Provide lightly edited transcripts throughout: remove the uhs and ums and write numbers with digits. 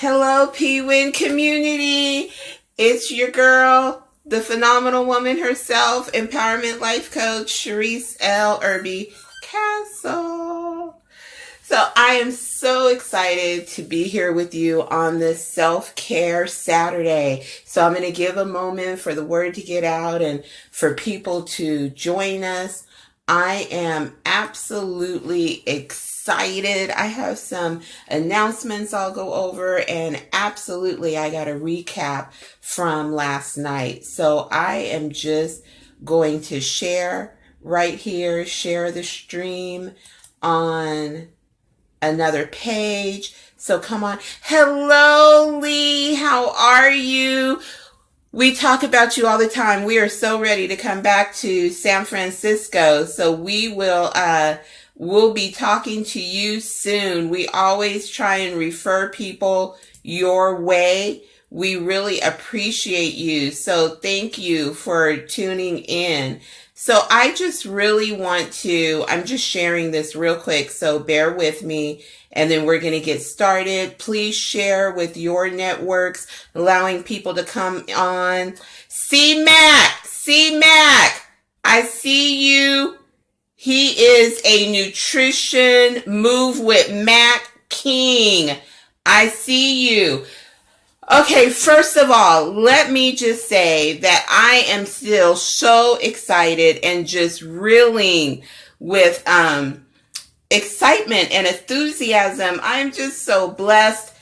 Hello, PWEN community. It's your girl, the phenomenal woman herself, empowerment life coach, Sharise L. Erby Castle. So I am so excited to be here with you on this self-care Saturday. So I'm going to give a moment for the word to get out and for people to join us. I am absolutely excited. I have some announcements I'll go over, and absolutely I got a recap from last night. So I am just going to share right here, share the stream on another page. So come on. Hello, Lee. How are you? We talk about you all the time. We are so ready to come back to San Francisco. So we'll be talking to you soon. We always try and refer people your way. We really appreciate you. So thank you for tuning in. So I just really want to, I'm just sharing this real quick, so bear with me, and then we're going to get started. Please share with your networks, allowing people to come on. C-Mac, I see you. He is a nutrition move with Mac King. I see you. Okay, first of all, let me just say that I am still so excited and just reeling with excitement and enthusiasm. I'm just so blessed.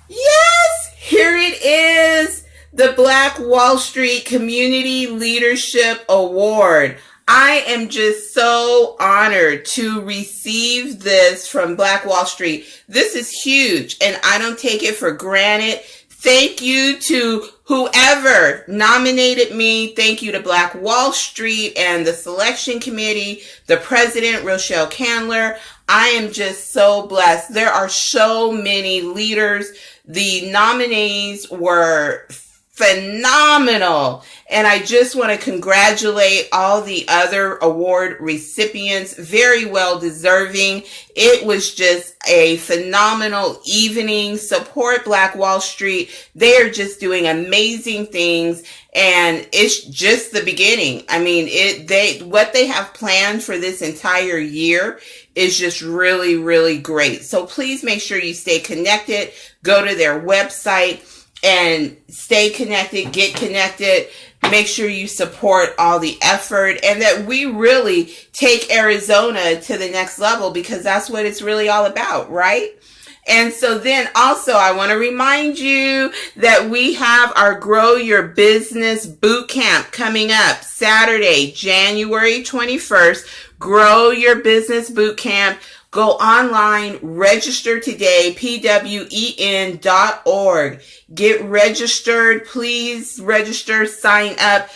Yes, here it is, the Black Wall Street Community Leadership Award. I am just so honored to receive this from Black Wall Street. This is huge, and I don't take it for granted. Thank you to whoever nominated me. Thank you to Black Wall Street and the selection committee, the president, Rochelle Candler. I am just so blessed. There are so many leaders. The nominees were phenomenal. And I just want to congratulate all the other award recipients. Very well deserving. It was just a phenomenal evening. Support Black Wall Street. They are just doing amazing things. And it's just the beginning. I mean, what they have planned for this entire year is just really, really great. So please make sure you stay connected. Go to their website and stay connected, get connected. Make sure you support all the effort and that we really take Arizona to the next level, because that's what it's really all about, right? And so then also I want to remind you that we have our Grow Your Business Boot Camp coming up Saturday, January 21st. Grow Your Business Boot Camp. Go online, register today, PWEN.org. Get registered. Please register, sign up.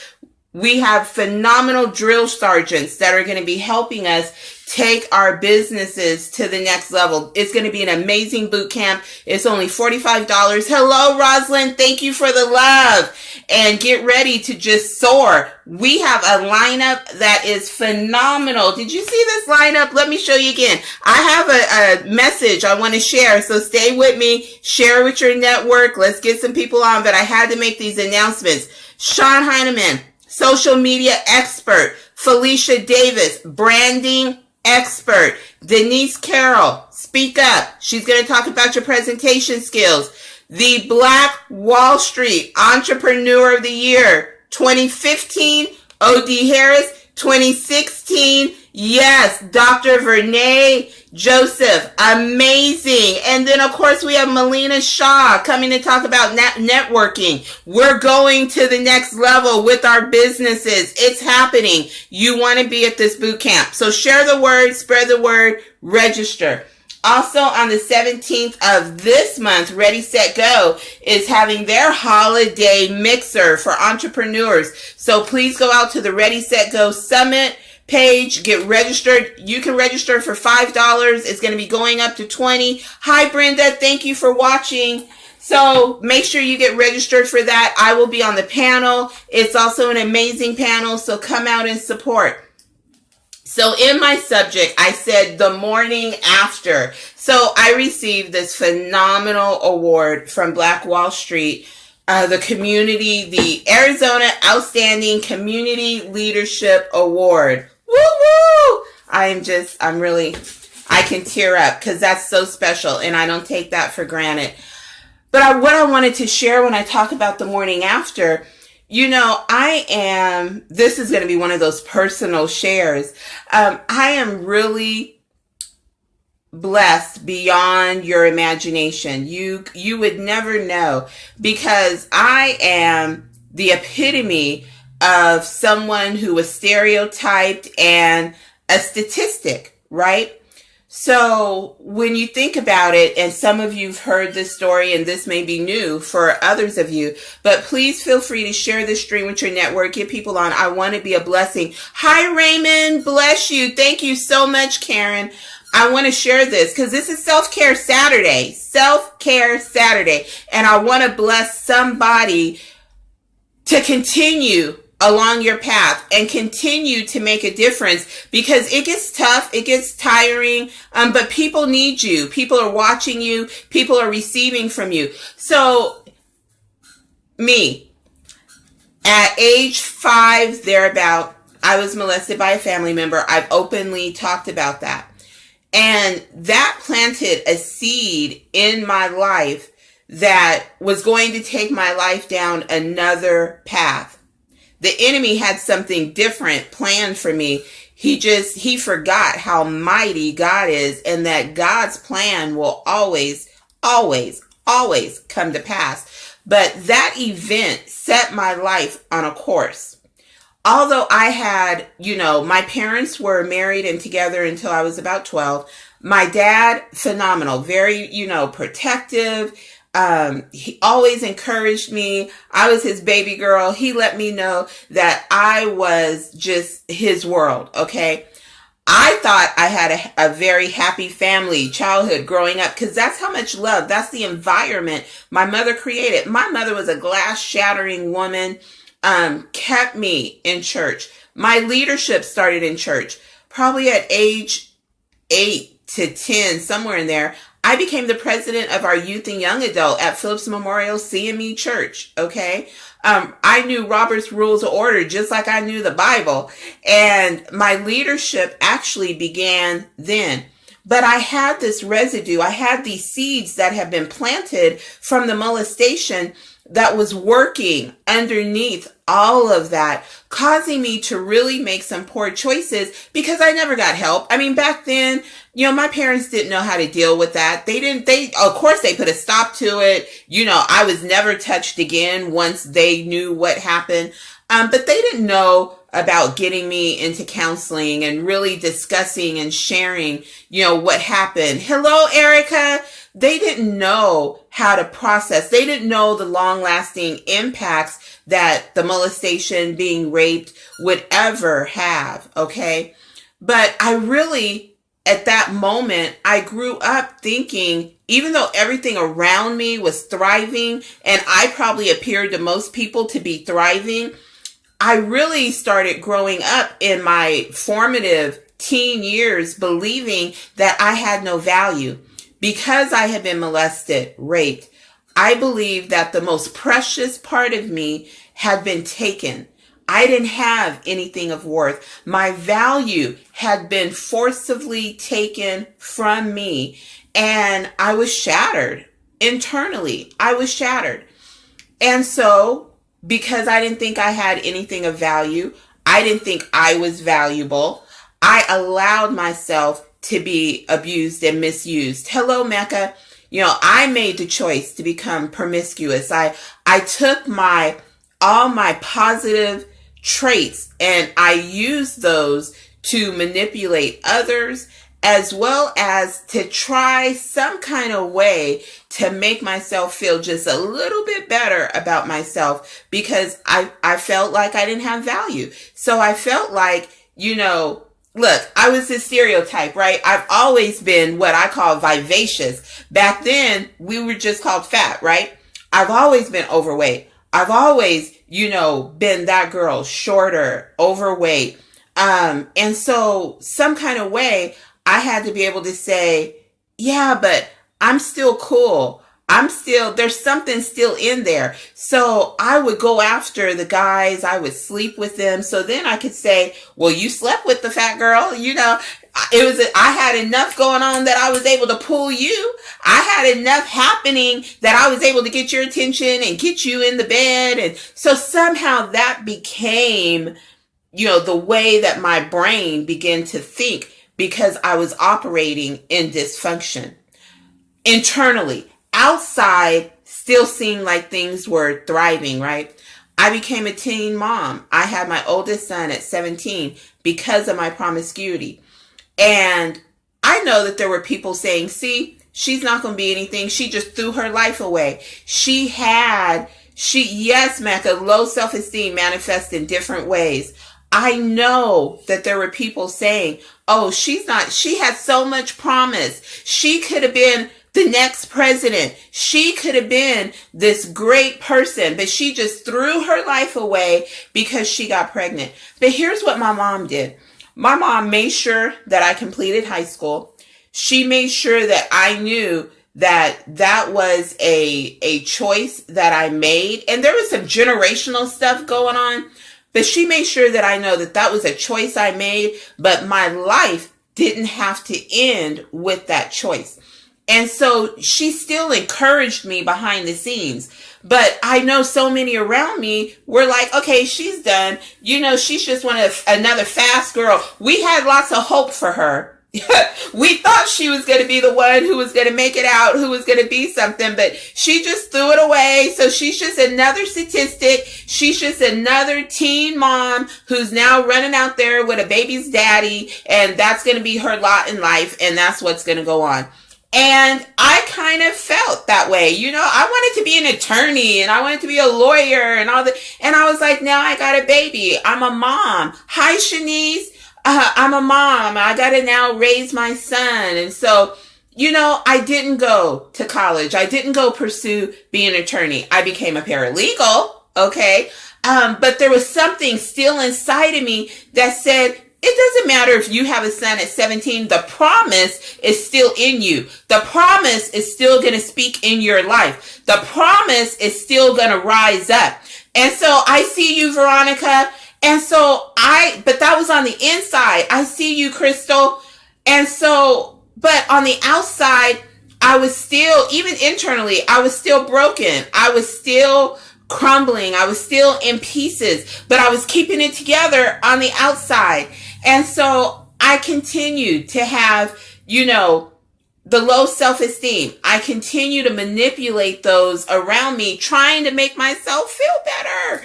We have phenomenal drill sergeants that are going to be helping us take our businesses to the next level. It's going to be an amazing boot camp. It's only $45. Hello, Rosalind. Thank you for the love. And get ready to just soar. We have a lineup that is phenomenal. Did you see this lineup? Let me show you again. I have a message I want to share, so stay with me. Share with your network. Let's get some people on, but I had to make these announcements. Sean Heineman, social media expert. Felicia Davis, branding expert. Denise Carroll, speak up. She's going to talk about your presentation skills. The Black Wall Street Entrepreneur of the Year 2015, O.D. Harris. 2016, yes, Dr. Vernay Joseph, amazing. And then, of course, we have Melina Shaw coming to talk about networking. We're going to the next level with our businesses. It's happening. You want to be at this boot camp. So share the word, spread the word, register. Also, on the 17th of this month, Ready, Set, Go is having their holiday mixer for entrepreneurs. So please go out to the Ready, Set, Go Summit page, get registered. You can register for $5. It's going to be going up to $20. Hi, Brenda. Thank you for watching. So make sure you get registered for that. I will be on the panel. It's also an amazing panel, so come out and support. So in my subject, I said the morning after. So I received this phenomenal award from Black Wall Street, the Arizona Outstanding Community Leadership Award. Woo woo! I can tear up because that's so special and I don't take that for granted. But what I wanted to share when I talk about the morning after, this is going to be one of those personal shares. I am really blessed beyond your imagination. You would never know, because I am the epitome of someone who was stereotyped and a statistic, right? So when you think about it, and some of you've heard this story, and this may be new for others of you, but please feel free to share this stream with your network, get people on. I want to be a blessing. Hi, Raymond. Bless you. Thank you so much, Karen. I want to share this because this is Self-Care Saturday. Self-Care Saturday. And I want to bless somebody to continue along your path and continue to make a difference, because it gets tough, it gets tiring, but people need you. People are watching you. People are receiving from you. So me, at age 5, thereabout, I was molested by a family member. I've openly talked about that. And that planted a seed in my life that was going to take my life down another path. The enemy had something different planned for me. He forgot how mighty God is, and that God's plan will always, always, always come to pass. But that event set my life on a course. Although I had, my parents were married and together until I was about 12. My dad, phenomenal, very, protective. He always encouraged me. I was his baby girl. He let me know that I was just his world. Okay. I thought I had a very happy family childhood growing up, because that's how much love, that's the environment my mother created. My mother was a glass shattering woman, kept me in church. My leadership started in church, probably at age 8 to 10, somewhere in there. I became the president of our youth and young adult at Phillips Memorial CME Church, okay? I knew Robert's Rules of Order just like I knew the Bible, and my leadership actually began then. But I had this residue. I had these seeds that had been planted from the molestation that was working underneath all of that, causing me to really make some poor choices because I never got help. I mean, back then, my parents didn't know how to deal with that. Of course they put a stop to it. I was never touched again once they knew what happened. But they didn't know about getting me into counseling and really discussing and sharing, what happened. Hello, Erica. They didn't know how to process. They didn't know the long-lasting impacts that the molestation, being raped, would ever have, okay? But I really, at that moment, I grew up thinking, even though everything around me was thriving, and I probably appeared to most people to be thriving, I really started growing up in my formative teen years believing that I had no value. Because I had been molested, raped, I believed that the most precious part of me had been taken. I didn't have anything of worth. My value had been forcibly taken from me, and I was shattered internally. I was shattered. And so, because I didn't think I had anything of value, I didn't think I was valuable, I allowed myself to be abused and misused. Hello, Mecca. I made the choice to become promiscuous. I took all my positive traits and I used those to manipulate others, as well as to try some kind of way to make myself feel just a little bit better about myself, because I felt like I didn't have value. So I felt like, look, I was this stereotype, right? I've always been what I call vivacious. Back then, we were just called fat, right? I've always been overweight. I've always, been that girl, shorter, overweight. And so some kind of way I had to be able to say, yeah, but I'm still cool. There's something still in there. So I would go after the guys. I would sleep with them. So then I could say, well, you slept with the fat girl. I had enough going on that I was able to pull you. I had enough happening that I was able to get your attention and get you in the bed. And so somehow that became, the way that my brain began to think, because I was operating in dysfunction internally. Outside still seemed like things were thriving, right? I became a teen mom. I had my oldest son at 17 because of my promiscuity. And I know that there were people saying, see, she's not going to be anything. She just threw her life away. Yes, Mecca, low self-esteem manifests in different ways. I know that there were people saying, oh, she had so much promise. She could have been the next president. She could have been this great person, but she just threw her life away because she got pregnant. But here's what my mom did. My mom made sure that I completed high school. She made sure that I knew that was a choice that I made. And there was some generational stuff going on, but she made sure that I know that was a choice I made, but my life didn't have to end with that choice. And so she still encouraged me behind the scenes. But I know so many around me were like, okay, she's done. She's just another fast girl. We had lots of hope for her. We thought she was going to be the one who was going to make it out, who was going to be something, but she just threw it away. So she's just another statistic. She's just another teen mom who's now running out there with a baby's daddy, and that's going to be her lot in life, and that's what's going to go on. And I kind of felt that way. I wanted to be an attorney and I wanted to be a lawyer and all that. And I was like, now I got a baby. I'm a mom. Hi, Shanice. I'm a mom. I got to now raise my son. And so, I didn't go to college. I didn't go pursue being an attorney. I became a paralegal. Okay. But there was something still inside of me that said, it doesn't matter if you have a son at 17, the promise is still in you. The promise is still going to speak in your life. The promise is still going to rise up. And so I see you, Veronica. And so but that was on the inside. I see you, Crystal. And so, but on the outside, I was still, even internally, I was still broken. I was still crumbling. I was still in pieces, but I was keeping it together on the outside. And so I continued to have, the low self-esteem. I continue to manipulate those around me, trying to make myself feel better.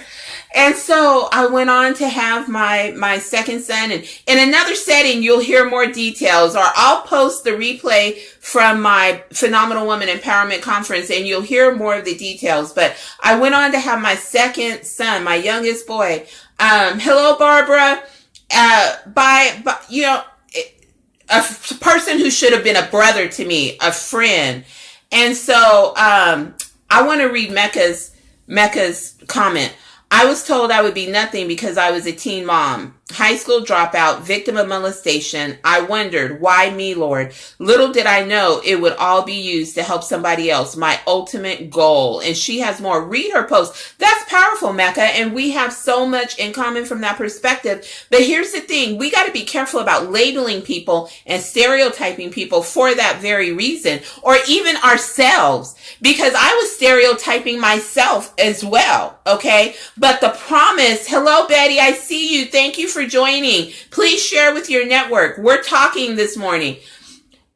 And so I went on to have my second son, and in another setting, you'll hear more details, or I'll post the replay from my Phenomenal Woman Empowerment Conference and you'll hear more of the details. But I went on to have my second son, my youngest boy. Hello, Barbara. A person who should have been a brother to me, a friend. And so, I want to read Mecca's comment. I was told I would be nothing because I was a teen mom, high school dropout, victim of molestation. I wondered, why me, Lord? Little did I know it would all be used to help somebody else, my ultimate goal. And she has more. Read her post. That's powerful, Mecca. And we have so much in common from that perspective. But here's the thing. We got to be careful about labeling people and stereotyping people for that very reason, or even ourselves, because I was stereotyping myself as well. Okay. But the promise, hello, Betty, I see you. Thank you for joining. Please share with your network. We're talking this morning.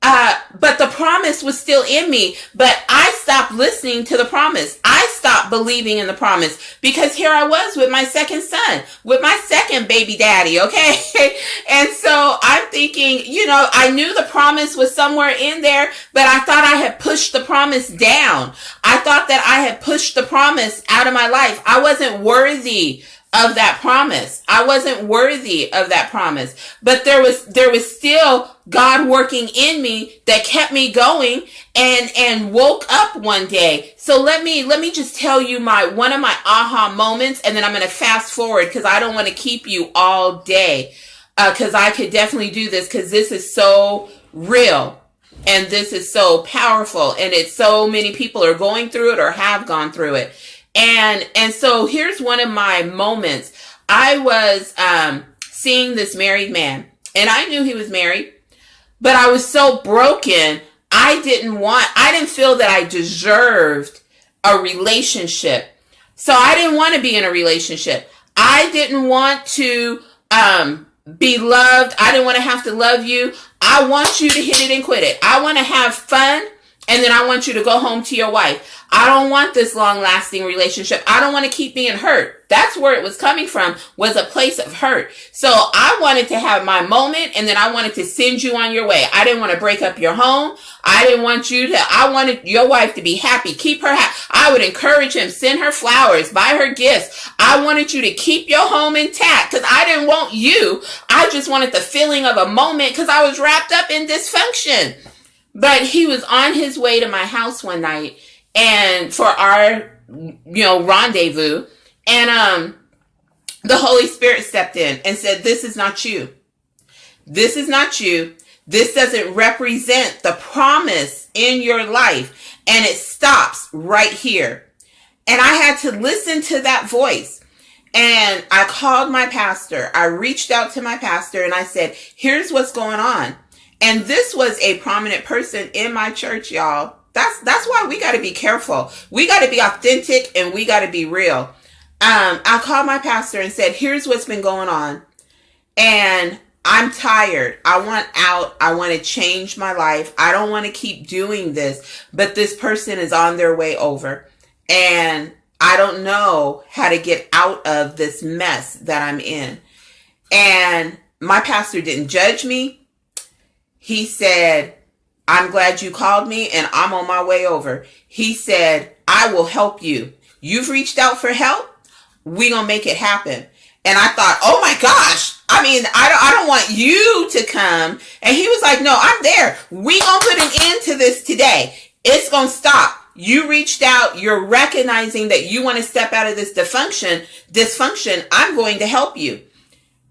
But the promise was still in me, but I stopped listening to the promise. I stopped believing in the promise because here I was with my second son, with my second baby daddy. Okay. And so I'm thinking, I knew the promise was somewhere in there, but I thought I had pushed the promise down. I thought that I had pushed the promise out of my life. I wasn't worthy of that promise. I wasn't worthy of that promise, but there was still God working in me that kept me going and woke up one day. So let me just tell you one of my aha moments, and then I'm going to fast forward because I don't want to keep you all day. because I could definitely do this, because this is so real and this is so powerful, and it's so many people are going through it or have gone through it. And so here's one of my moments. I was seeing this married man, and I knew he was married, but I was so broken. I didn't feel that I deserved a relationship. So I didn't want to be in a relationship. I didn't want to be loved. I didn't want to have to love you. I want you to hit it and quit it. I want to have fun, and then I want you to go home to your wife. I don't want this long-lasting relationship. I don't want to keep being hurt. That's where it was coming from, was a place of hurt. So I wanted to have my moment, and then I wanted to send you on your way. I didn't want to break up your home. I wanted your wife to be happy. Keep her happy. I would encourage him, send her flowers, buy her gifts. I wanted you to keep your home intact, because I didn't want you. I just wanted the feeling of a moment, because I was wrapped up in dysfunction. But he was on his way to my house one night, and for our, rendezvous, and the Holy Spirit stepped in and said, this is not you. This is not you. This doesn't represent the promise in your life. And it stops right here. And I had to listen to that voice. And I called my pastor. I reached out to my pastor and I said, here's what's going on. And this was a prominent person in my church, y'all. That's why we got to be careful. We got to be authentic, and we got to be real. I called my pastor and said, here's what's been going on. And I'm tired. I want out. I want to change my life. I don't want to keep doing this, but this person is on their way over. And I don't know how to get out of this mess that I'm in. And my pastor didn't judge me. He said, I'm glad you called me, and I'm on my way over. He said, I will help you. You've reached out for help. We're going to make it happen. And I thought, oh my gosh. I mean, I don't want you to come. And he was like, no, I'm there. We going to put an end to this today. It's going to stop. You reached out. You're recognizing that you want to step out of this dysfunction. I'm going to help you.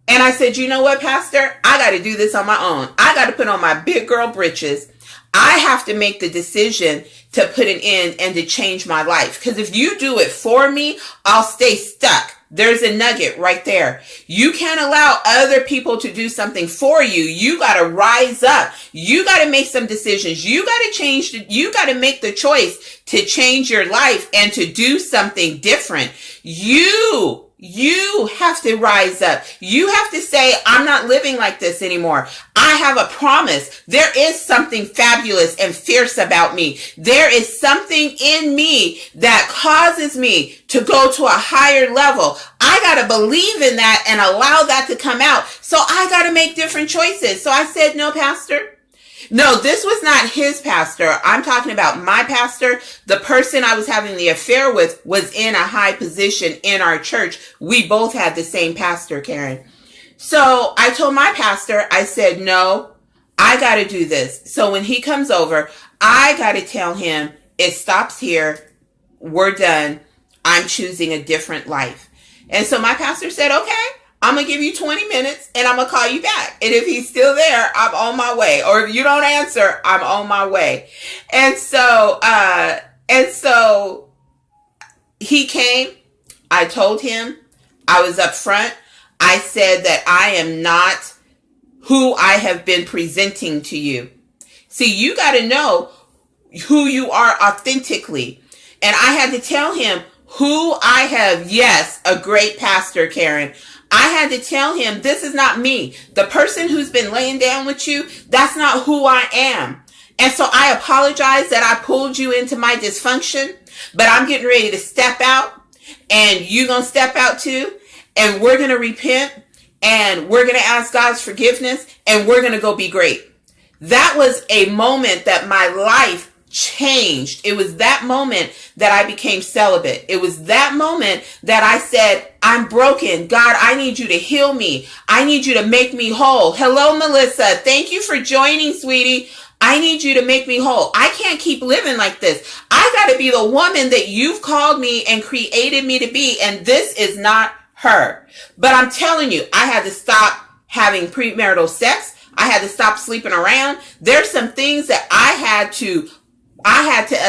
And I said, you know what, Pastor? I got to do this on my own. I got to put on my big girl britches. I have to make the decision to put an end and to change my life. Because if you do it for me, I'll stay stuck. There's a nugget right there. You can't allow other people to do something for you. You got to rise up. You got to make some decisions. You got to change. You got to make the choice to change your life and to do something different. You have to rise up. You have to say, I'm not living like this anymore. I have a promise. There is something fabulous and fierce about me. There is something in me that causes me to go to a higher level. I got to believe in that and allow that to come out. So I got to make different choices. So I said, no, Pastor. No, this was not his pastor. I'm talking about my pastor. The person I was having the affair with was in a high position in our church. We both had the same pastor, Karen. So I told my pastor, I said, no, I got to do this. So when he comes over, I got to tell him it stops here. We're done. I'm choosing a different life. And so my pastor said, okay. I'm going to give you 20 minutes and I'm going to call you back. And if he's still there, I'm on my way. Or if you don't answer, I'm on my way. And so he came. I told him, I was up front. I said that I am not who I have been presenting to you. See, you got to know who you are authentically. And I had to tell him who I have. Yes, a great pastor, Karen. I had to tell him, this is not me. The person who's been laying down with you, that's not who I am. And so I apologize that I pulled you into my dysfunction, but I'm getting ready to step out, and you're going to step out too, and we're going to repent, and we're going to ask God's forgiveness, and we're going to go be great. That was a moment that my life changed. It was that moment that I became celibate. It was that moment that I said, I'm broken. God, I need you to heal me. I need you to make me whole. Hello, Melissa. Thank you for joining, sweetie. I need you to make me whole. I can't keep living like this. I got to be the woman that you've called me and created me to be. And this is not her. But I'm telling you, I had to stop having premarital sex. I had to stop sleeping around. There's some things that I had to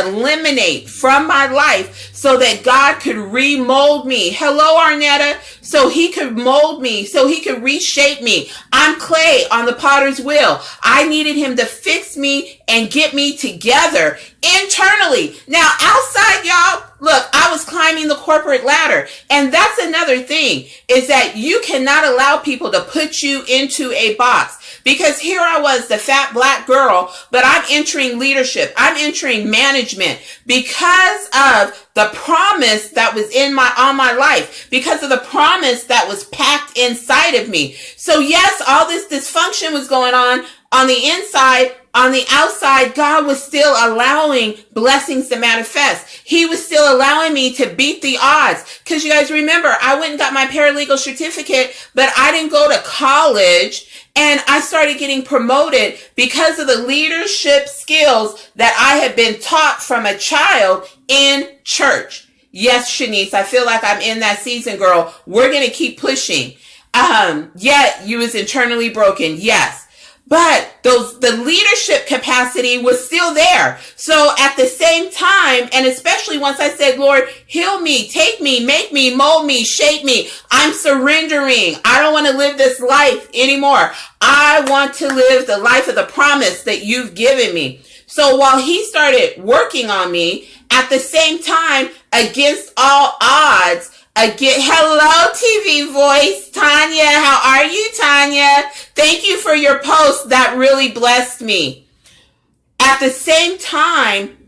eliminate from my life so that God could remold me. Hello, Arnetta. So he could mold me, so he could reshape me. I'm clay on the potter's wheel. I needed him to fix me and get me together internally. Now, outside, y'all, look, I was climbing the corporate ladder. And that's another thing, is that you cannot allow people to put you into a box. Because here I was, the fat black girl, but I'm entering leadership. I'm entering management because of the promise that was on my life, because of the promise that was packed inside of me. So yes, all this dysfunction was going on the inside. On the outside, God was still allowing blessings to manifest. He was still allowing me to beat the odds. Because you guys remember, I went and got my paralegal certificate, but I didn't go to college. And I started getting promoted because of the leadership skills that I had been taught from a child in church. Yes, Shanice, I feel like I'm in that season, girl. We're going to keep pushing. Yet you was internally broken. Yes. But the leadership capacity was still there. So at the same time, and especially once I said, Lord, heal me, take me, make me, mold me, shape me. I'm surrendering. I don't want to live this life anymore. I want to live the life of the promise that you've given me. So while he started working on me, at the same time, against all odds, hello, TV voice, Tanya. How are you, Tanya? Thank you for your post. That really blessed me. At the same time,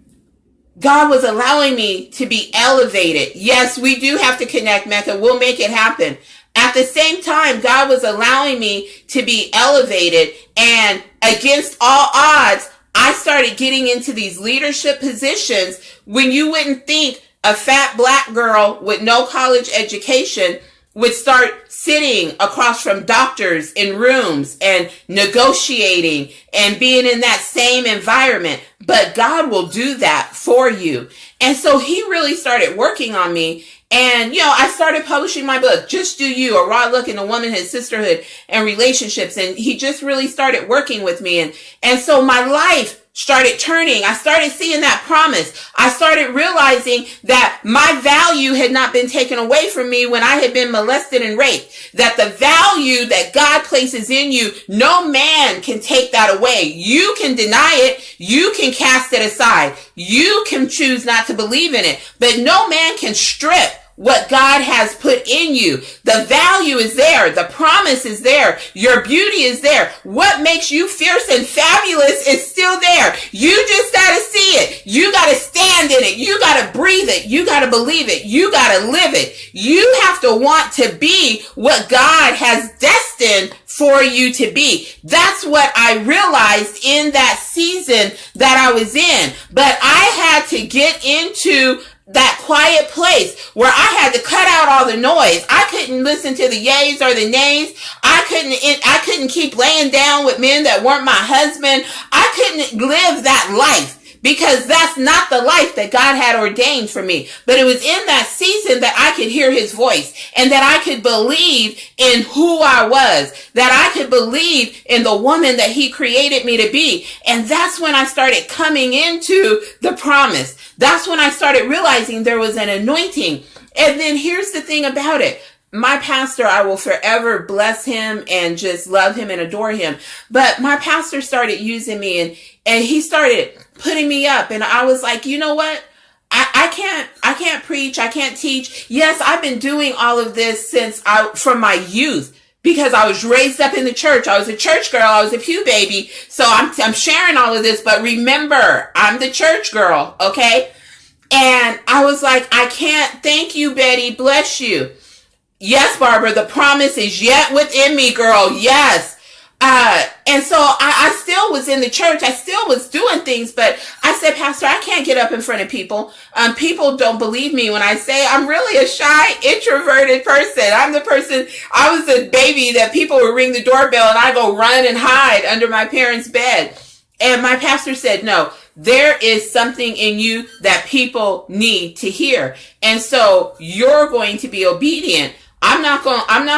God was allowing me to be elevated. Yes, we do have to connect, Mecca. We'll make it happen. At the same time, God was allowing me to be elevated, and against all odds, I started getting into these leadership positions when you wouldn't think a fat black girl with no college education would start sitting across from doctors in rooms and negotiating and being in that same environment. But God will do that for you. And so he really started working on me. And, I started publishing my book, Just Do You, A Raw Look into Womanhood, Sisterhood, and Relationships. And he just really started working with me. And so my life started turning. I started seeing that promise. I started realizing that my value had not been taken away from me when I had been molested and raped. That the value that God places in you, no man can take that away. You can deny it. You can cast it aside. You can choose not to believe in it. But no man can strip what God has put in you. The value is there. The promise is there. Your beauty is there. What makes you fierce and fabulous is still there. You just got to see it. You got to stand in it. You got to breathe it. You got to believe it. You got to live it. You have to want to be what God has destined for you to be. That's what I realized in that season that I was in. But I had to get into that quiet place where I had to cut out all the noise. I couldn't listen to the yays or the nays. I couldn't keep laying down with men that weren't my husband. I couldn't live that life because that's not the life that God had ordained for me. But it was in that season that I could hear his voice and that I could believe in who I was, that I could believe in the woman that he created me to be. And that's when I started coming into the promise. That's when I started realizing there was an anointing. And then here's the thing about it. My pastor, I will forever bless him and just love him and adore him. But my pastor started using me and he started putting me up. And I was like, you know what? I can't preach. I can't teach. Yes, I've been doing all of this from my youth. Because I was raised up in the church. I was a church girl. I was a pew baby. So I'm sharing all of this. But remember, I'm the church girl. Okay. And I was like, I can't. Thank you, Betty. Bless you. Yes, Barbara. The promise is yet within me, girl. Yes. And so I still was in the church. I still was doing things, but I said, Pastor, I can't get up in front of people. People don't believe me when I say I'm really a shy, introverted person. I'm the person, I was a baby that people would ring the doorbell and I go run and hide under my parents' bed. And my pastor said, no, there is something in you that people need to hear. And so you're going to be obedient I'm not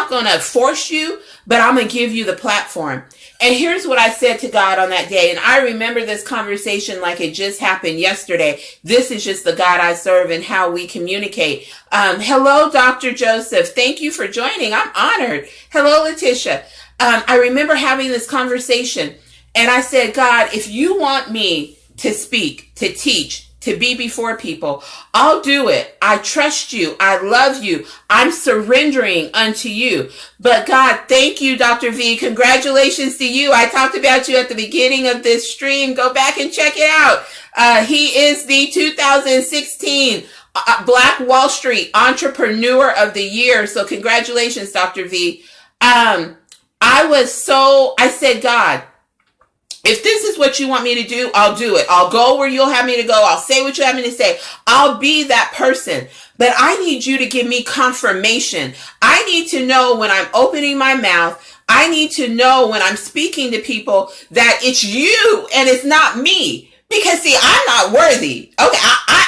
going to force you, but I'm going to give you the platform. And here's what I said to God on that day. And I remember this conversation like it just happened yesterday. This is just the God I serve and how we communicate. Hello, Dr. Joseph. Thank you for joining. I'm honored. Hello, Letitia. I remember having this conversation and I said, God, if you want me to speak, to teach, to be before people, I'll do it. I trust you. I love you. I'm surrendering unto you. But God, thank you, Dr. V. Congratulations to you. I talked about you at the beginning of this stream. Go back and check it out. He is the 2016 Black Wall Street Entrepreneur of the Year. So congratulations, Dr. V. I said, God, if this is what you want me to do, I'll do it. I'll go where you'll have me to go. I'll say what you have me to say. I'll be that person. But I need you to give me confirmation. I need to know when I'm opening my mouth. I need to know when I'm speaking to people that it's you and it's not me. Because see, I'm not worthy. Okay,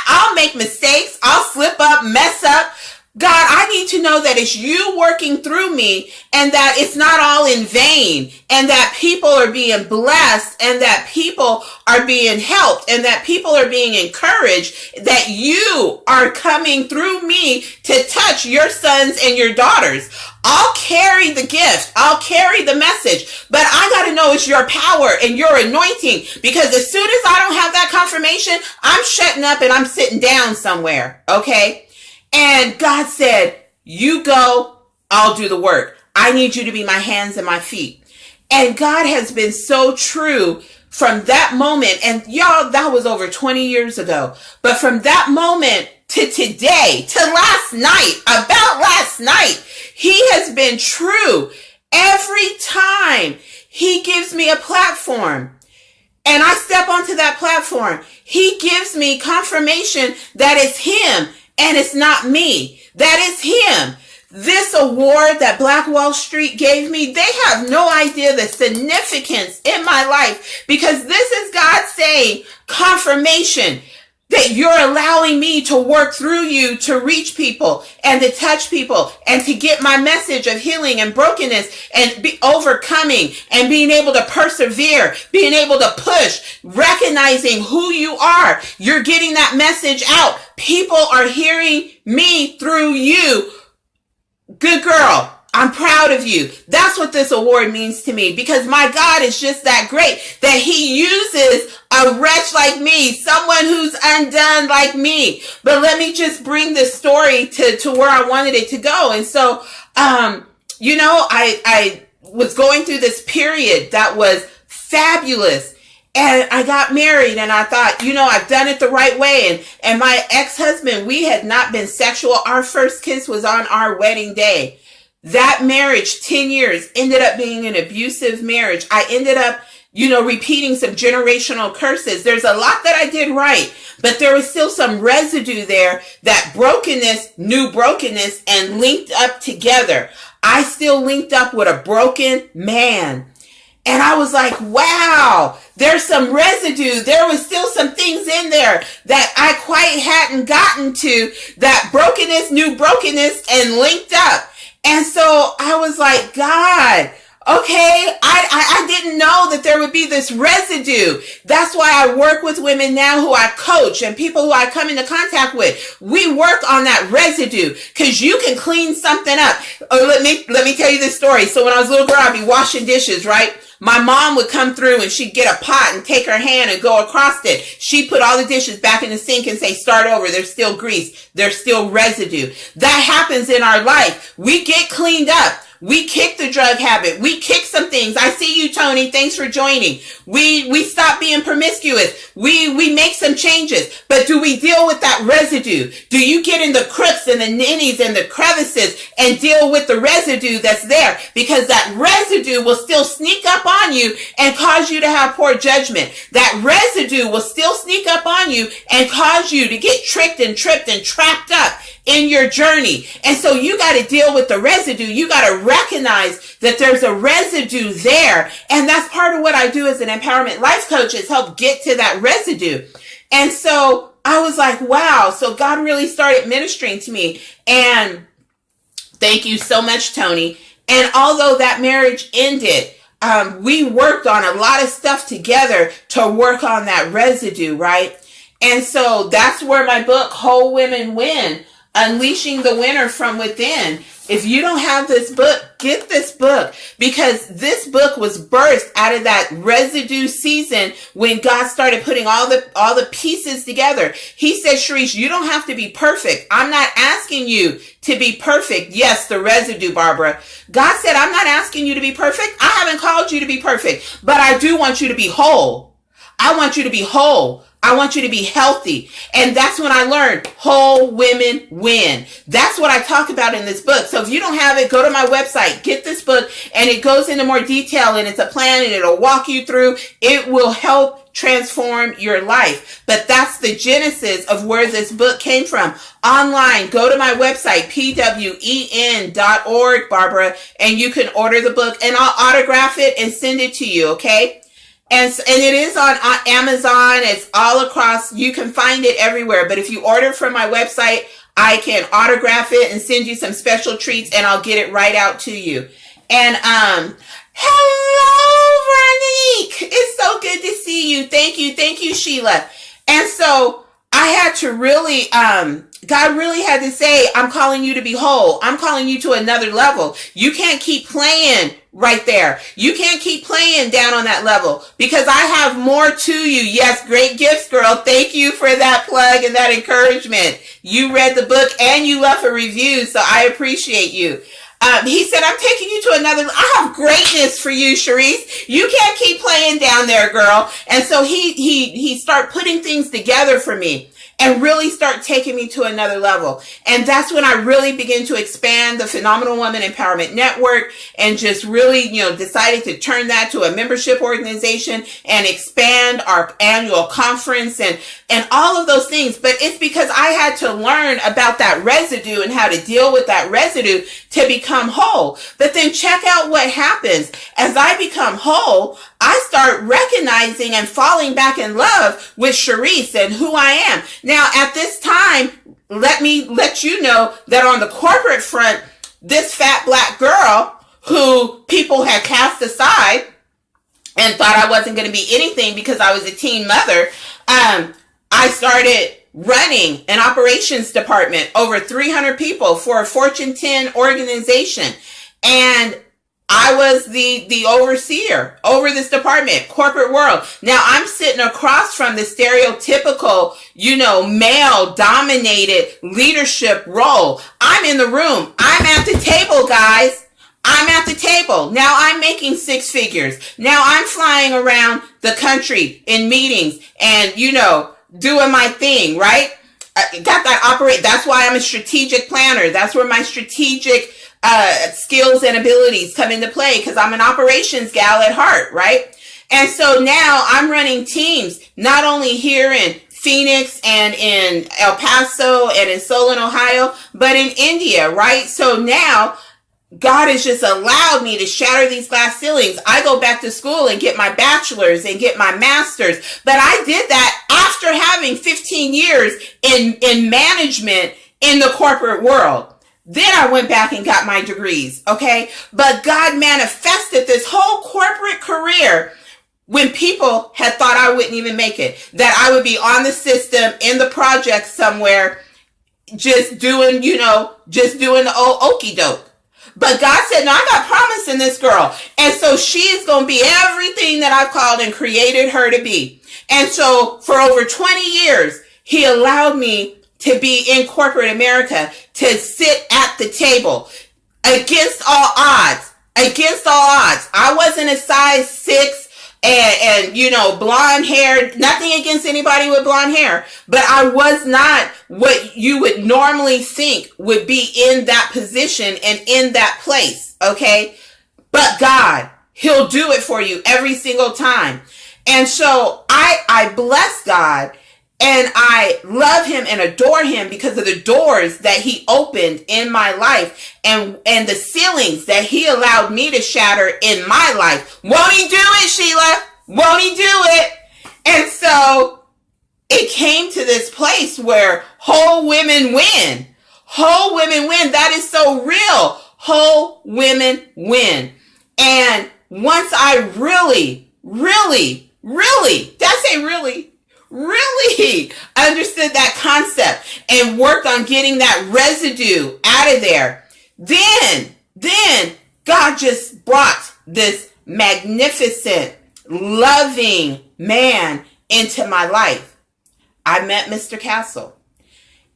I'll make mistakes. I'll slip up, mess up. God, I need to know that it's you working through me and that it's not all in vain and that people are being blessed and that people are being helped and that people are being encouraged, that you are coming through me to touch your sons and your daughters. I'll carry the gift. I'll carry the message, but I got to know it's your power and your anointing, because as soon as I don't have that confirmation, I'm shutting up and I'm sitting down somewhere. Okay. And God said, you go, I'll do the work. I need you to be my hands and my feet. And God has been so true from that moment. And y'all, that was over 20 years ago. But from that moment to today, to last night, about last night, he has been true. Every time he gives me a platform and I step onto that platform, he gives me confirmation that it's him. And it's not me. That is him. This award that Black Wall Street gave me, they have no idea the significance in my life, because this is God saying confirmation that you're allowing me to work through you to reach people and to touch people and to get my message of healing and brokenness and be overcoming and being able to persevere, being able to push, recognizing who you are. You're getting that message out. People are hearing me through you. Good girl. I'm proud of you. That's what this award means to me, because my God is just that great that he uses a wretch like me, someone who's undone like me. But let me just bring this story to where I wanted it to go. And so, I was going through this period that was fabulous. And I got married and I thought, I've done it the right way. And my ex-husband, we had not been sexual. Our first kiss was on our wedding day. That marriage, 10 years, ended up being an abusive marriage. I ended up, repeating some generational curses. There's a lot that I did right, but there was still some residue there, that brokenness, new brokenness, and linked up together. I still linked up with a broken man. And I was like, wow, there's some residue. There was still some things in there that I quite hadn't gotten to, that brokenness, new brokenness, and linked up. And so I was like, God, okay, I didn't know that there would be this residue. That's why I work with women now who I coach and people who I come into contact with. We work on that residue, because you can clean something up. Let me tell you this story. So when I was a little girl, I'd be washing dishes, right? My mom would come through and she'd get a pot and take her hand and go across it. She'd put all the dishes back in the sink and say, start over. There's still grease. There's still residue. That happens in our life. We get cleaned up. We kick the drug habit. We kick some things. I see you, Tony. Thanks for joining. We stop being promiscuous. We make some changes. But do we deal with that residue? Do you get in the crooks and the ninnies and the crevices and deal with the residue that's there? Because that residue will still sneak up on you and cause you to have poor judgment. That residue will still sneak up on you and cause you to get tricked and tripped and trapped up in your journey. And so you got to deal with the residue. You got to recognize that there's a residue there. And that's part of what I do as an empowerment life coach, is help get to that residue. And so I was like, wow. So God really started ministering to me. And Thank you so much, Tony. And although that marriage ended, we worked on a lot of stuff together to work on that residue, right? And so that's where my book, Whole Women Win, Unleashing the Winner from Within. If you don't have this book, get this book, because this book was birthed out of that residue season when God started putting all the pieces together. He said, Sharise, you don't have to be perfect. I'm not asking you to be perfect. Yes, the residue, Barbara. God said, I'm not asking you to be perfect. I haven't called you to be perfect, but I do want you to be whole. I want you to be whole. I want you to be healthy. And that's when I learned Whole Women Win. That's what I talk about in this book. So if you don't have it, go to my website, get this book, and it goes into more detail, and it's a plan, and it'll walk you through. It will help transform your life. But that's the genesis of where this book came from. Online, go to my website, PWEN.org, Barbara, and you can order the book, and I'll autograph it and send it to you, okay? And it is on Amazon. It's all across. You can find it everywhere. But if you order from my website, I can autograph it and send you some special treats, and I'll get it right out to you. And hello, Veronique. It's so good to see you. Thank you, Sheila. And so I had to really, God really had to say, I'm calling you to be whole. I'm calling you to another level. You can't keep playing right there. You can't keep playing down on that level, because I have more to you. Yes, great gifts, girl. Thank you for that plug and that encouragement. You read the book and you left a review, so I appreciate you. He said, I'm taking you to another, I have greatness for you, Sharise. You can't keep playing down there, girl. And so he started putting things together for me and really start taking me to another level. And that's when I really began to expand the Phenomenal Woman Empowerment Network, and just really, decided to turn that to a membership organization and expand our annual conference and all of those things. But it's because I had to learn about that residue and how to deal with that residue to become whole. But then check out what happens. As I become whole, I start recognizing and falling back in love with Sharise and who I am. Now, at this time, let me let you know that on the corporate front, this fat black girl who people had cast aside and thought I wasn't going to be anything because I was a teen mother, I started running an operations department, over 300 people for a Fortune 10 organization. And I was the overseer over this department, corporate world. Now I'm sitting across from the stereotypical, male dominated leadership role. I'm in the room. I'm at the table, guys. I'm at the table. Now I'm making six figures. Now I'm flying around the country in meetings and, doing my thing, right? I got that that's why I'm a strategic planner. That's where my strategic skills and abilities come into play, because I'm an operations gal at heart, right? And so now I'm running teams, not only here in Phoenix and in El Paso and in Solon, Ohio, but in India, right? So now God has just allowed me to shatter these glass ceilings. I go back to school and get my bachelor's and get my master's. But I did that after having 15 years in management in the corporate world. Then I went back and got my degrees, okay? But God manifested this whole corporate career when people had thought I wouldn't even make it, that I would be on the system, in the project somewhere, just doing the old okie doke. But God said, no, I got promise in this girl. And so she is going to be everything that I've called and created her to be. And so for over 20 years, he allowed me to be in corporate America, to sit at the table against all odds. I wasn't a size 6 and blonde hair, nothing against anybody with blonde hair, but I was not what you would normally think would be in that position and in that place. Okay. But God, he'll do it for you every single time. And so I bless God and I love him and adore him because of the doors that he opened in my life and the ceilings that he allowed me to shatter in my life. Won't he do it, Sheila? Won't he do it? And so it came to this place where whole women win. Whole women win. That is so real. Whole women win. And once I really, that's a really understood that concept and worked on getting that residue out of there, then God just brought this magnificent, loving man into my life. I met Mr. Castle,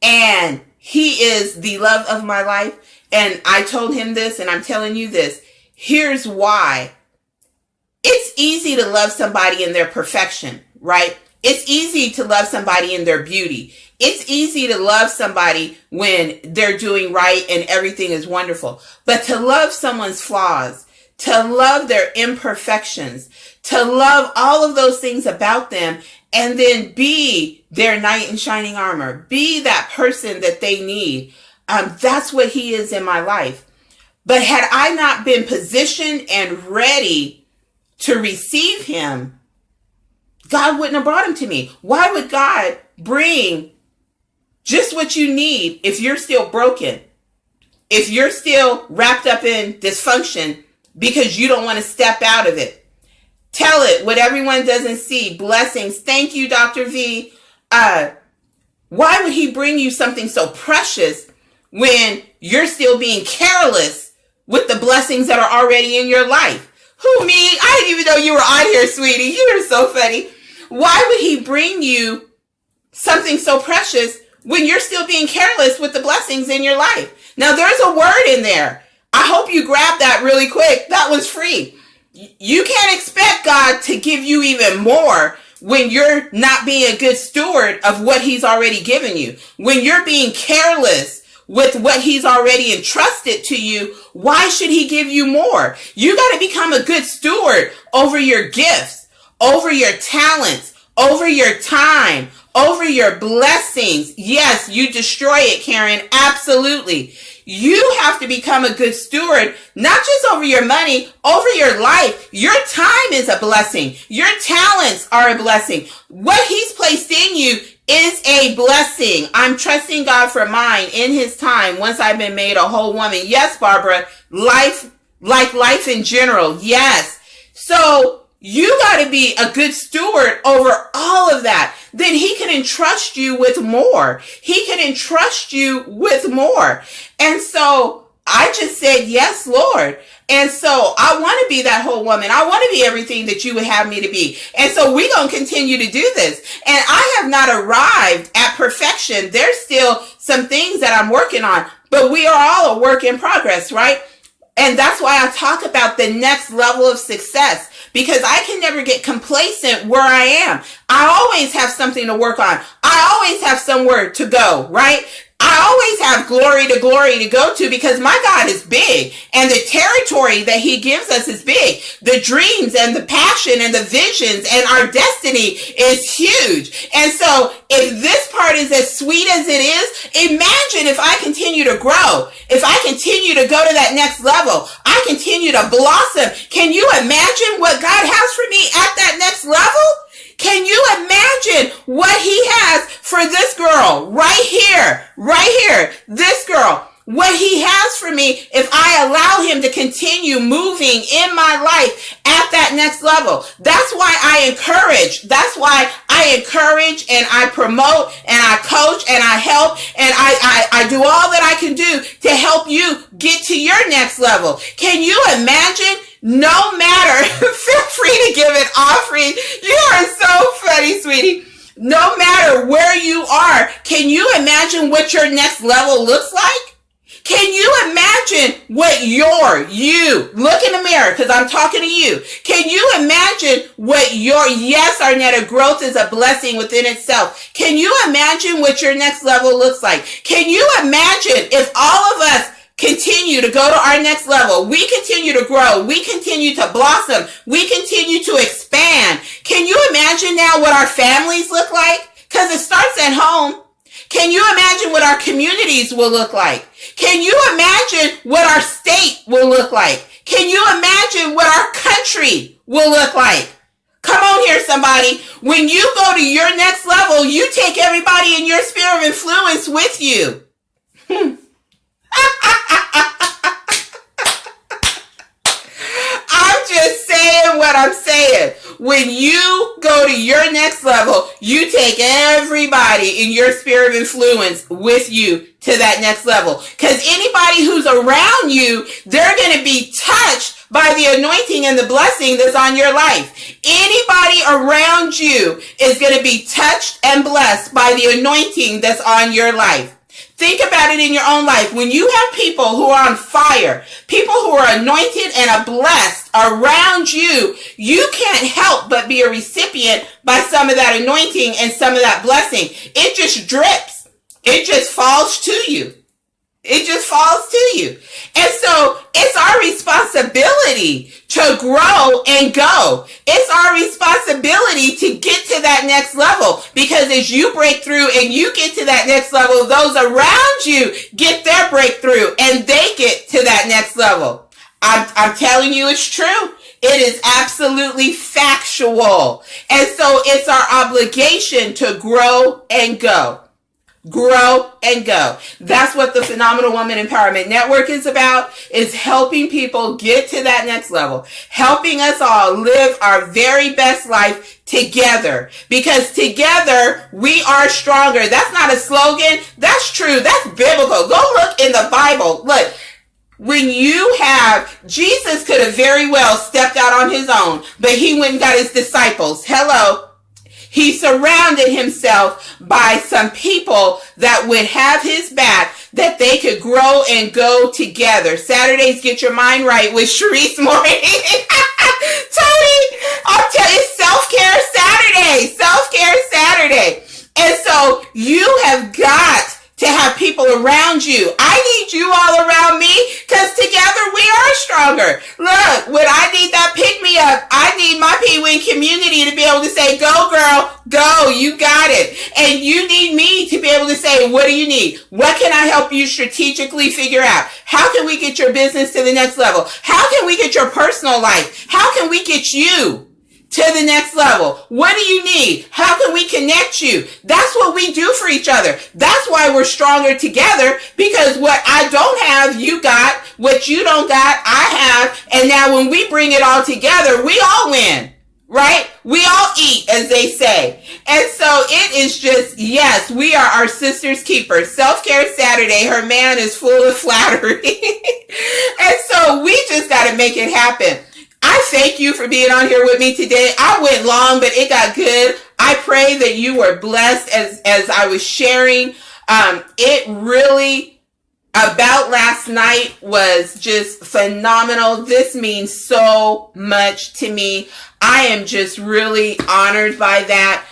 and he is the love of my life. And I told him this, and I'm telling you this. Here's why. It's easy to love somebody in their perfection, right? It's easy to love somebody in their beauty. It's easy to love somebody when they're doing right and everything is wonderful. But to love someone's flaws, to love their imperfections, to love all of those things about them, and then be their knight in shining armor, be that person that they need. That's what he is in my life. But had I not been positioned and ready to receive him, God wouldn't have brought him to me. Why would God bring just what you need if you're still broken? If you're still wrapped up in dysfunction because you don't want to step out of it? Tell it what everyone doesn't see. Blessings. Thank you, Dr. V. Why would he bring you something so precious when you're still being careless with the blessings that are already in your life? Who, me? I didn't even know you were on here, sweetie. You are so funny. Why would he bring you something so precious when you're still being careless with the blessings in your life? Now, there's a word in there. I hope you grab that really quick. That was free. You can't expect God to give you even more when you're not being a good steward of what he's already given you. When you're being careless with what he's already entrusted to you, why should he give you more? You got to become a good steward over your gifts, over your talents, over your time, over your blessings. Yes, you destroy it, Karen. Absolutely. You have to become a good steward, not just over your money, over your life. Your time is a blessing. Your talents are a blessing. What he's placed in you is a blessing. I'm trusting God for mine in his time once I've been made a whole woman. Yes, Barbara, life in general. Yes. So you got to be a good steward over all of that. Then he can entrust you with more. He can entrust you with more. And so I just said, yes, Lord. And so I want to be that whole woman. I want to be everything that you would have me to be. And so we're going to continue to do this. And I have not arrived at perfection. There's still some things that I'm working on, but we are all a work in progress, right? And that's why I talk about the next level of success, because I can never get complacent where I am. I always have something to work on. I always have somewhere to go, right? I always have glory to go to, because my God is big and the territory that he gives us is big. The dreams and the passion and the visions and our destiny is huge. And so if this part is as sweet as it is, imagine if I continue to grow, if I continue to go to that next level, I continue to blossom. Can you imagine what God has for me at that next level? Can you imagine what he has for this girl right here, this girl, what he has for me if I allow him to continue moving in my life at that next level? That's why I encourage. That's why I encourage and I promote and I coach and I help and I do all that I can do to help you get to your next level. Can you imagine? No matter, feel free to give an offering. You are so funny, sweetie. No matter where you are, can you imagine what your next level looks like? Can you imagine what you, look in the mirror because I'm talking to you. Can you imagine what yes, Arnetta, growth is a blessing within itself. Can you imagine what your next level looks like? Can you imagine if all of us continue to go to our next level, we continue to grow, we continue to blossom, we continue to expand? Can you imagine now what our families look like? Because it starts at home. Can you imagine what our communities will look like? Can you imagine what our state will look like? Can you imagine what our country will look like? Come on here, somebody. When you go to your next level, you take everybody in your sphere of influence with you. what I'm saying. When you go to your next level, you take everybody in your sphere of influence with you to that next level. Because anybody who's around you, they're going to be touched by the anointing and the blessing that's on your life. Anybody around you is going to be touched and blessed by the anointing that's on your life. Think about it in your own life. When you have people who are on fire, people who are anointed and are blessed around you, you can't help but be a recipient by some of that anointing and some of that blessing. It just drips. It just falls to you. It just falls to you. And so it's our responsibility to grow and go. It's our responsibility to get to that next level, because as you break through and you get to that next level, those around you get their breakthrough and they get to that next level. I'm telling you, it's true. It is absolutely factual. And so it's our obligation to grow and go. Grow and go. That's what the Phenomenal Woman Empowerment Network is about, is helping people get to that next level, helping us all live our very best life together, because together we are stronger. That's not a slogan. That's true. That's biblical. Go look in the Bible. Look, when you have, Jesus could have very well stepped out on his own, but he went and got his disciples. Hello. He surrounded himself by some people that would have his back, that they could grow and go together. Saturdays, Get Your Mind Right with Sharise Morning. Tony, I'll tell you, Self-Care Saturday. Self-Care Saturday. And so you have got to have people around you. I need you all around me, because together we are stronger. Look, when I need that pick-me-up, I need my PWEN community to be able to say, go girl, go, you got it. And you need me to be able to say, what do you need? What can I help you strategically figure out? How can we get your business to the next level? How can we get your personal life? How can we get you to the next level? What do you need? How can we connect you? That's what we do for each other. That's why we're stronger together, because what I don't have, you got. What you don't got, I have. And now when we bring it all together, we all win, right? We all eat, as they say. And so it is just, yes, we are our sister's keeper. Self-Care Saturday. Her man is full of flattery. And so we just got to make it happen. I thank you for being on here with me today. I went long, but it got good. I pray that you were blessed as I was sharing. It really, about last night, was just phenomenal. This means so much to me. I am just really honored by that,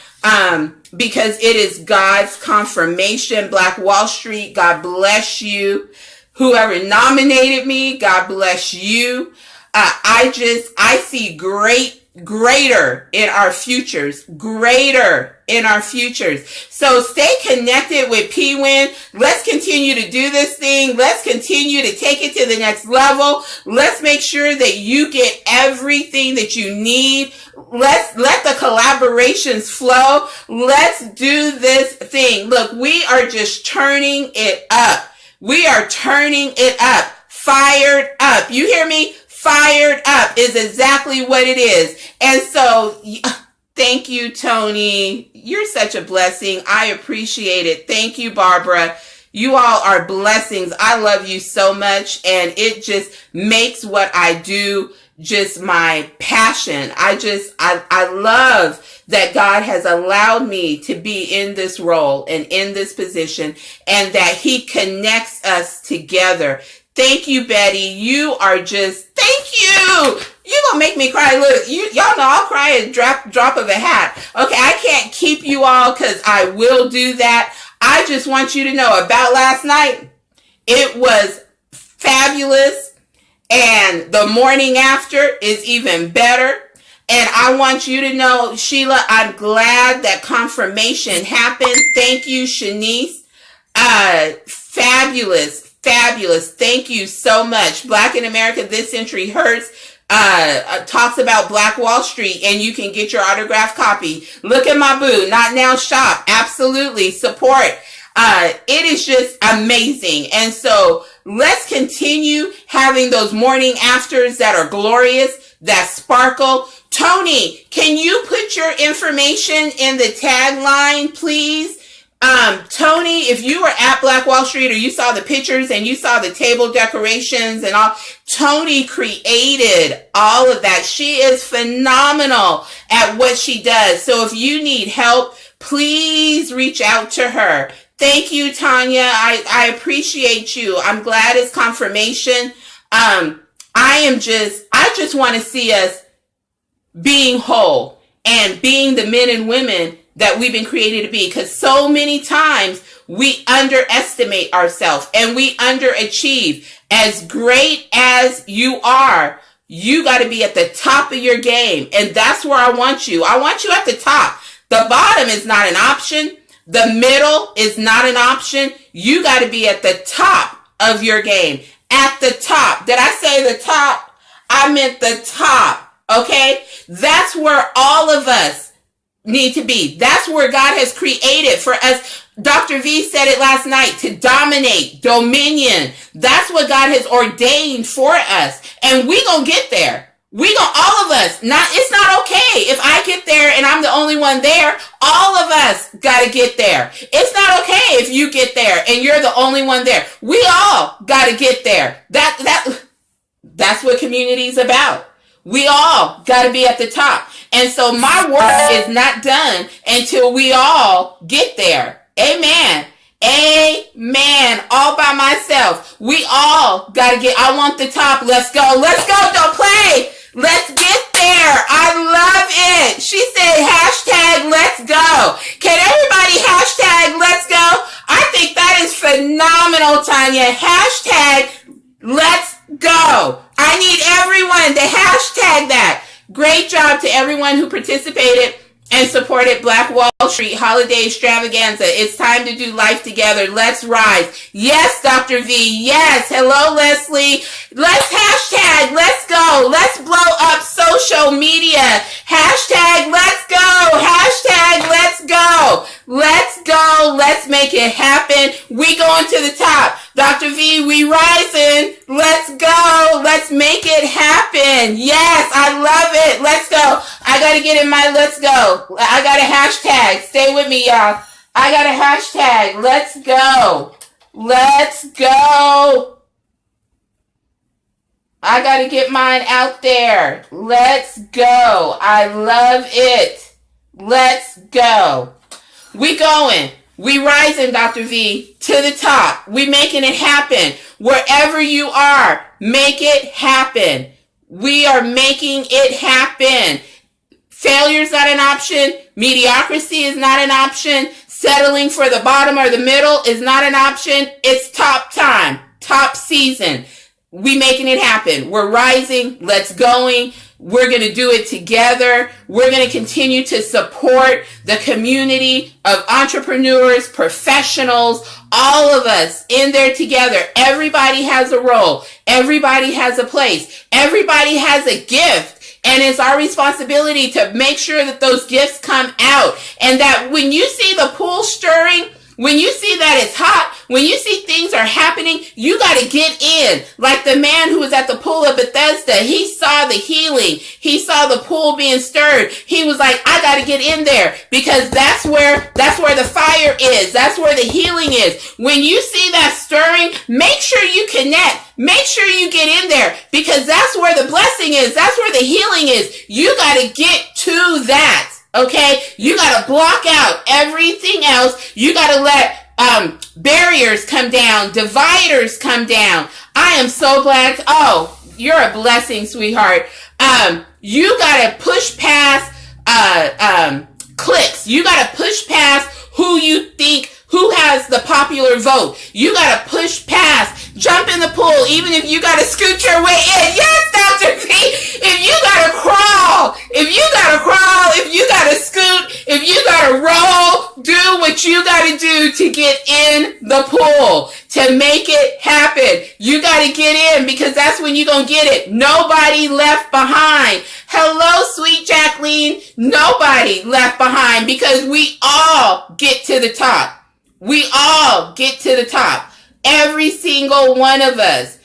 because it is God's confirmation. Black Wall Street, God bless you. Whoever nominated me, God bless you. I see greater in our futures, greater in our futures. So stay connected with PWEN. Let's continue to do this thing. Let's continue to take it to the next level. Let's make sure that you get everything that you need. Let's let the collaborations flow. Let's do this thing. Look, we are just turning it up. We are turning it up. Fired up. You hear me? Fired up is exactly what it is. And so, thank you, Tony. You're such a blessing. I appreciate it. Thank you, Barbara. You all are blessings. I love you so much. And it just makes what I do just my passion. I love that God has allowed me to be in this role and in this position, and that he connects us together. Thank you, Betty. You are just, thank you. You're going to make me cry. Look, y'all know I'll cry at drop of a hat. Okay, I can't keep you all, because I will do that. I just want you to know about last night. It was fabulous. And the morning after is even better. And I want you to know, Sheila, I'm glad that confirmation happened. Thank you, Shanice. Fabulous. Fabulous. Thank you so much. Black in America, This Century Hurts talks about Black Wall Street, and you can get your autographed copy. Look at my boo. Not Now shop. Absolutely. Support. It is just amazing. And so let's continue having those morning afters that are glorious, that sparkle. Tony, can you put your information in the tagline, please? Tony, if you were at Black Wall Street or you saw the pictures and you saw the table decorations and all, Tony created all of that. She is phenomenal at what she does. So if you need help, please reach out to her. Thank you, Tanya. I appreciate you. I'm glad it's confirmation. I just want to see us being whole and being the men and women that we've been created to be, because so many times we underestimate ourselves and we underachieve. As great as you are, you got to be at the top of your game, and that's where I want you. I want you at the top. The bottom is not an option. The middle is not an option. You got to be at the top of your game. At the top. Did I say the top? I meant the top. Okay? That's where all of us need to be. That's where God has created for us. Dr. V said it last night, to dominate, dominion. That's what God has ordained for us. And we gonna get there. All of us, it's not okay if I get there and I'm the only one there. All of us gotta get there. It's not okay if you get there and you're the only one there. We all gotta get there. That's what community is about. We all gotta be at the top. And so my work is not done until we all get there. Amen. Amen. All by myself. We all gotta I want the top. Let's go. Let's go. Don't play. Let's get there. I love it. She said hashtag let's go. Can everybody hashtag let's go? I think that is phenomenal, Tanya. Hashtag let's go. I need everyone to hashtag that. Great job to everyone who participated and supported Black Wall Street Holiday Extravaganza. It's time to do life together. Let's rise. Yes, Dr. V. Yes. Hello, Leslie. Let's hashtag let's go. Let's blow up social media. Hashtag let's go. Hashtag let's go. Let's go. Let's make it happen. We going to the top. Dr. V, we rising. Let's go. Let's make it happen. Yes, I love it. Let's go. I got to get in my let's go. I got a hashtag. Stay with me, y'all. I got a hashtag. Let's go. Let's go. I got to get mine out there. Let's go. I love it. Let's go. We going. We rising, Dr. V, to the top. We making it happen. Wherever you are, make it happen. We are making it happen. Failure is not an option. Mediocrity is not an option. Settling for the bottom or the middle is not an option. It's top time, top season. We making it happen. We're rising. Let's going. We're going to do it together. We're going to continue to support the community of entrepreneurs, professionals, all of us in there together. Everybody has a role. Everybody has a place. Everybody has a gift. And it's our responsibility to make sure that those gifts come out. And that when you see the pool stirring, when you see that it's hot, when you see things are happening, you got to get in. Like the man who was at the pool of Bethesda, he saw the healing. He saw the pool being stirred. He was like, I got to get in there, because that's where the fire is. That's where the healing is. When you see that stirring, make sure you connect. Make sure you get in there, because that's where the blessing is. That's where the healing is. You got to get to that. Okay, you got to block out everything else. You got to let barriers come down, dividers come down. I am so glad. Oh, you're a blessing, sweetheart. You got to push past clicks. You got to push past who you think, who has the popular vote. You got to push past, jump in the pool, even if you got to scoot your way in. Yes, Dr. P, if you got to crawl, if you got to crawl, if you got to scoot, if you got to roll, do what you got to do to get in the pool, to make it happen. You got to get in, because that's when you're going to get it. Nobody left behind. Hello, sweet Jacqueline. Nobody left behind, because we all get to the top. We all get to the top. Every single one of us.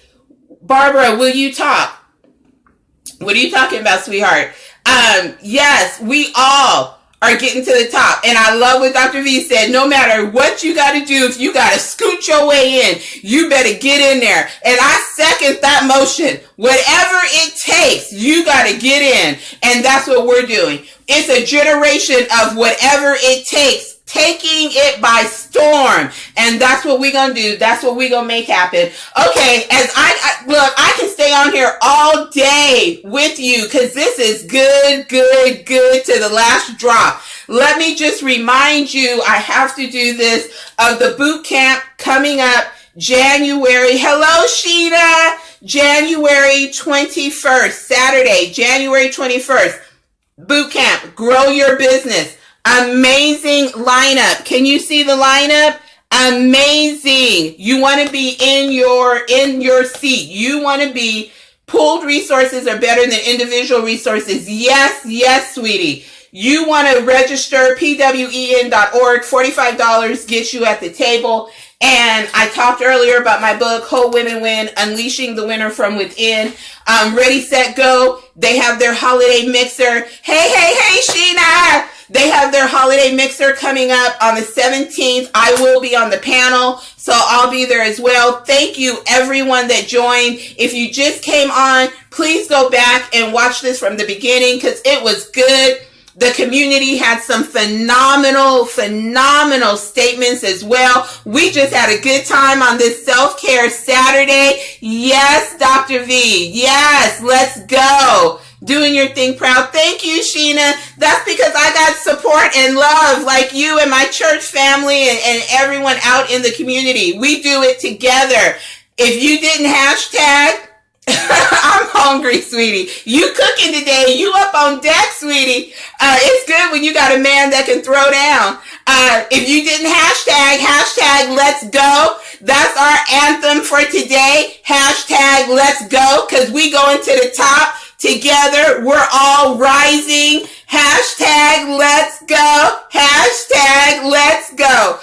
Barbara, will you talk? What are you talking about, sweetheart? Yes, we all are getting to the top. And I love what Dr. V said. No matter what you got to do, if you got to scoot your way in, you better get in there. And I second that motion. Whatever it takes, you got to get in. And that's what we're doing. It's a generation of whatever it takes, taking it by storm. And that's what we're going to do. That's what we're going to make happen. Okay, as look, I can stay on here all day with you because this is good to the last drop. Let me just remind you, I have to do this, of the boot camp coming up January. Hello, Sheena. January 21st, Saturday, January 21st. Boot camp, grow your business. Amazing lineup. Can you see the lineup? Amazing. You want to be in your seat. You want to be, pooled resources are better than individual resources. Yes, sweetie. You want to register, PWEN.org. $45 gets you at the table. And I talked earlier about my book, Whole Women Win, Unleashing the Winner from Within. Ready, set, go. They have their holiday mixer. Hey, Sheena. They have their holiday mixer coming up on the 17th. I will be on the panel, so I'll be there as well. Thank you, everyone that joined. If you just came on, please go back and watch this from the beginning because it was good. The community had some phenomenal statements as well. We just had a good time on this self-care Saturday. Yes, Dr. V. Yes, let's go. Doing your thing proud. Thank you, Sheena. That's because I got support and love like you and my church family and everyone out in the community. We do it together. If you didn't hashtag, I'm hungry, sweetie. You cooking today. You up on deck, sweetie. It's good when you got a man that can throw down. If you didn't hashtag let's go. That's our anthem for today. Hashtag let's go, because we going to the top together. We're all rising. Hashtag let's go. Hashtag let's go.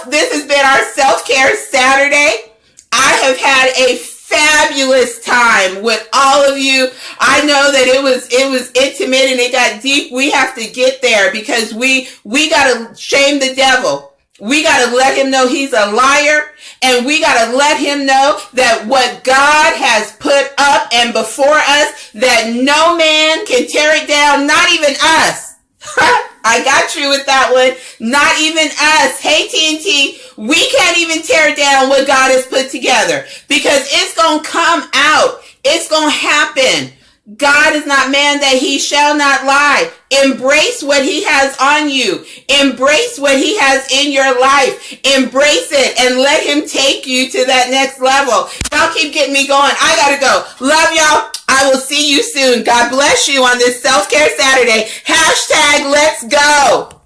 This has been our self-care Saturday. I have had a fabulous time with all of you. I know that it was intimate and it got deep. We have to get there because we got to shame the devil. We got to let him know he's a liar, and we got to let him know that what God has put up and before us, that no man can tear it down, not even us. I got you with that one. Not even us. Hey, TNT, we can't even tear down what God has put together because it's going to come out. It's going to happen. God is not man that he shall not lie. Embrace what he has on you. Embrace what he has in your life. Embrace it and let him take you to that next level. Y'all keep getting me going. I gotta go. Love y'all. I will see you soon. God bless you on this self-care Saturday. Hashtag let's go.